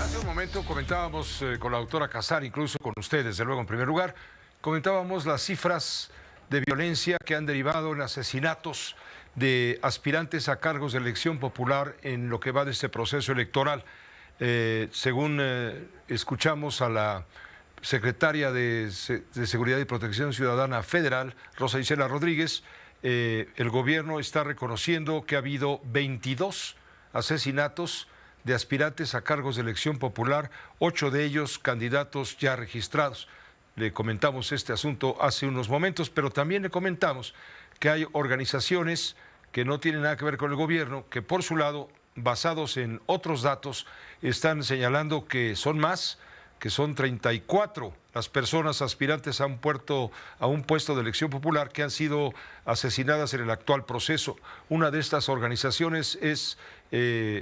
Hace un momento comentábamos con la doctora Casar, incluso con usted, desde luego, en primer lugar, comentábamos las cifras de violencia que han derivado en asesinatos de aspirantes a cargos de elección popular en lo que va de este proceso electoral. Según escuchamos a la secretaria de Seguridad y Protección Ciudadana Federal, Rosa Isela Rodríguez, el gobierno está reconociendo que ha habido 22 asesinatos de aspirantes a cargos de elección popular, 8 de ellos candidatos ya registrados. Le comentamos este asunto hace unos momentos, pero también le comentamos que hay organizaciones que no tienen nada que ver con el gobierno, que por su lado, basados en otros datos, están señalando que son más, que son 34 las personas aspirantes a un puesto de elección popular que han sido asesinadas en el actual proceso. Una de estas organizaciones es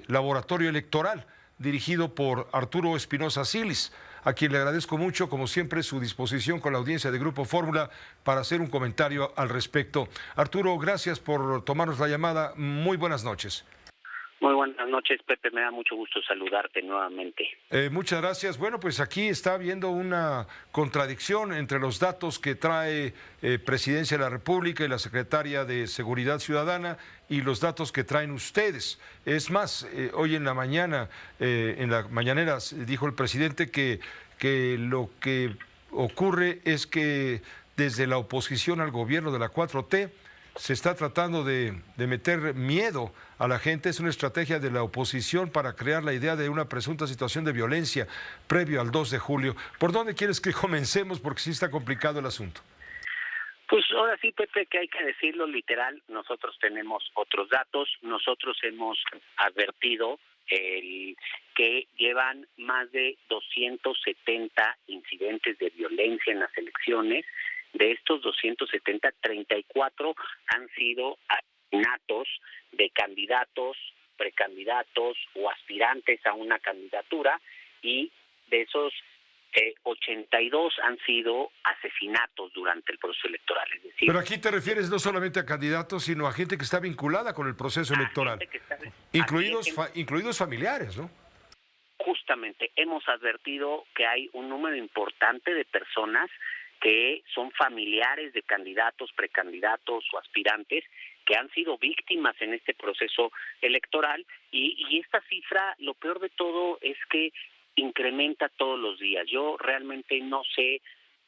Laboratorio Electoral, dirigido por Arturo Espinosa Silis, a quien le agradezco mucho, como siempre, su disposición con la audiencia de Grupo Fórmula para hacer un comentario al respecto. Arturo, gracias por tomarnos la llamada. Muy buenas noches. Muy buenas noches, Pepe. Me da mucho gusto saludarte nuevamente. Muchas gracias. Bueno, pues aquí está habiendo una contradicción entre los datos que trae Presidencia de la República y la Secretaria de Seguridad Ciudadana y los datos que traen ustedes. Es más, hoy en la mañana, en la mañanera, dijo el presidente que lo que ocurre es que desde la oposición al gobierno de la 4T, se está tratando de meter miedo a la gente. Es una estrategia de la oposición para crear la idea de una presunta situación de violencia previo al 2 de julio. ¿Por dónde quieres que comencemos? Porque sí está complicado el asunto. Pues ahora sí, Pepe, que hay que decirlo literal, nosotros tenemos otros datos. Nosotros hemos advertido que llevan más de 270 incidentes de violencia en las elecciones. De estos 270, 34 han sido asesinatos de candidatos, precandidatos o aspirantes a una candidatura, y de esos 82 han sido asesinatos durante el proceso electoral. Es decir, pero aquí te refieres no solamente a candidatos, sino a gente que está vinculada con el proceso electoral, incluidos familiares, ¿no? Justamente, hemos advertido que hay un número importante de personas que son familiares de candidatos, precandidatos o aspirantes que han sido víctimas en este proceso electoral, y esta cifra, lo peor de todo es que incrementa todos los días. Yo realmente no sé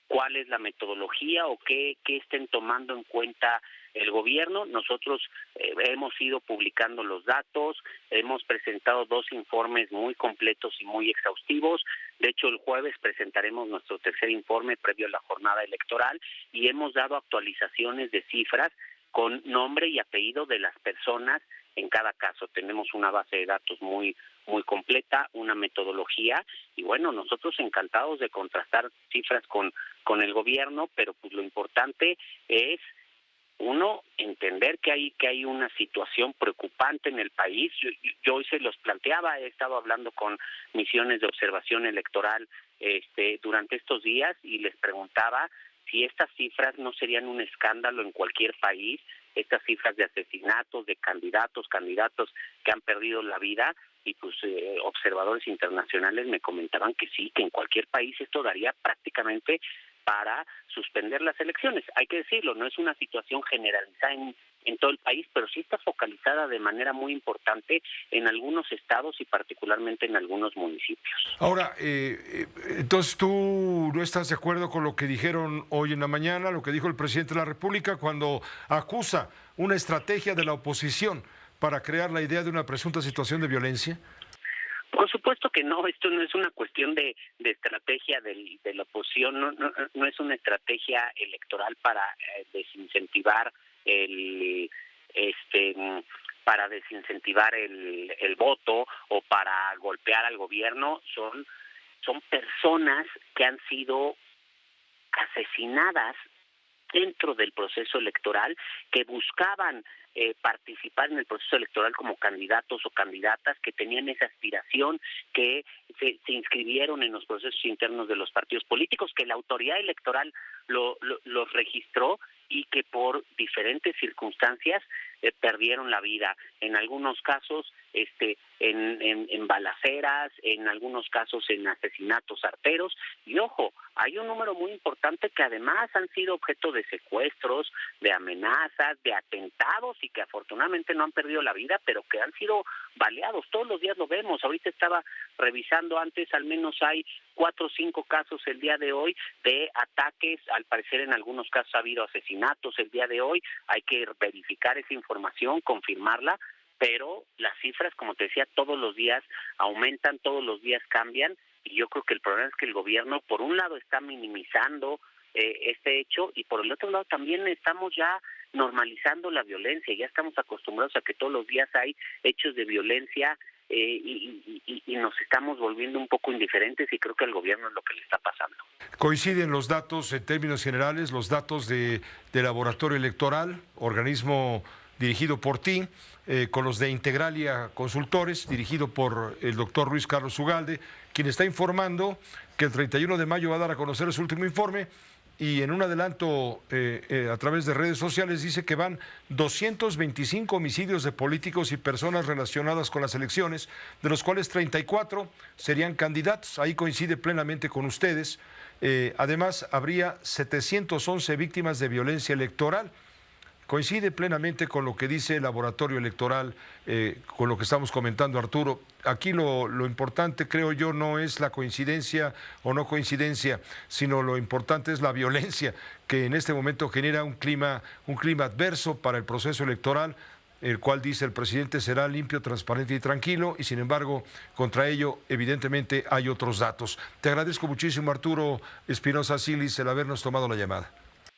cuál es la metodología o qué estén tomando en cuenta el gobierno. Nosotros hemos ido publicando los datos, hemos presentado 2 informes muy completos y muy exhaustivos. De hecho, el jueves presentaremos nuestro tercer informe previo a la jornada electoral, y hemos dado actualizaciones de cifras con nombre y apellido de las personas en cada caso. Tenemos una base de datos muy completa, una metodología, y bueno, nosotros encantados de contrastar cifras con el gobierno, pero pues lo importante es, uno, entender que hay una situación preocupante en el país. Yo hoy se los planteaba, he estado hablando con misiones de observación electoral durante estos días, y les preguntaba si estas cifras no serían un escándalo en cualquier país, estas cifras de asesinatos de candidatos que han perdido la vida, y pues observadores internacionales me comentaban que sí, que en cualquier país esto daría prácticamente para suspender las elecciones. Hay que decirlo, no es una situación generalizada en todo el país, pero sí está focalizada de manera muy importante en algunos estados y particularmente en algunos municipios. Ahora, entonces tú no estás de acuerdo con lo que dijeron hoy en la mañana, lo que dijo el presidente de la República cuando acusa una estrategia de la oposición para crear la idea de una presunta situación de violencia. Por supuesto que no, esto no es una cuestión de estrategia de la oposición, no es una estrategia electoral para desincentivar el voto o para golpear al gobierno. Son personas que han sido asesinadas dentro del proceso electoral, que buscaban participar en el proceso electoral como candidatos o candidatas, que tenían esa aspiración, que se inscribieron en los procesos internos de los partidos políticos, que la autoridad electoral los registró y que por diferentes circunstancias perdieron la vida. En algunos casos en balaceras, en algunos casos en asesinatos arteros, y ojo, hay un número muy importante que además han sido objeto de secuestros, de amenazas, de atentados, y que afortunadamente no han perdido la vida, pero que han sido baleados. Todos los días lo vemos. Ahorita estaba revisando, antes al menos hay 4 o 5 casos el día de hoy de ataques. Al parecer en algunos casos ha habido asesinatos el día de hoy. Hay que verificar esa información, confirmarla, pero las cifras, como te decía, todos los días aumentan, todos los días cambian, y yo creo que el problema es que el gobierno, por un lado, está minimizando este hecho, y por el otro lado también estamos ya normalizando la violencia. Ya estamos acostumbrados a que todos los días hay hechos de violencia, y nos estamos volviendo un poco indiferentes, y creo que al gobierno es lo que le está pasando. Coinciden los datos en términos generales, los datos de Laboratorio Electoral, organismo dirigido por ti, con los de Integralia Consultores, dirigido por el doctor Luis Carlos Ugalde, quien está informando que el 31 de mayo va a dar a conocer su último informe, y en un adelanto a través de redes sociales dice que van 225 homicidios de políticos y personas relacionadas con las elecciones, de los cuales 34 serían candidatos. Ahí coincide plenamente con ustedes. Además, habría 711 víctimas de violencia electoral. Coincide plenamente con lo que dice el Laboratorio Electoral, con lo que estamos comentando, Arturo. Aquí lo importante, creo yo, no es la coincidencia o no coincidencia, sino lo importante es la violencia, que en este momento genera un clima adverso para el proceso electoral, el cual, dice el presidente, será limpio, transparente y tranquilo, y sin embargo, contra ello, evidentemente, hay otros datos. Te agradezco muchísimo, Arturo Espinosa Silis, el habernos tomado la llamada.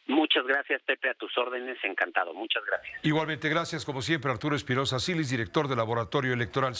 Muchas gracias, Pepe, a tus órdenes, encantado. Muchas gracias. Igualmente, gracias, como siempre, Arturo Espinosa Silis, director del Laboratorio Electoral.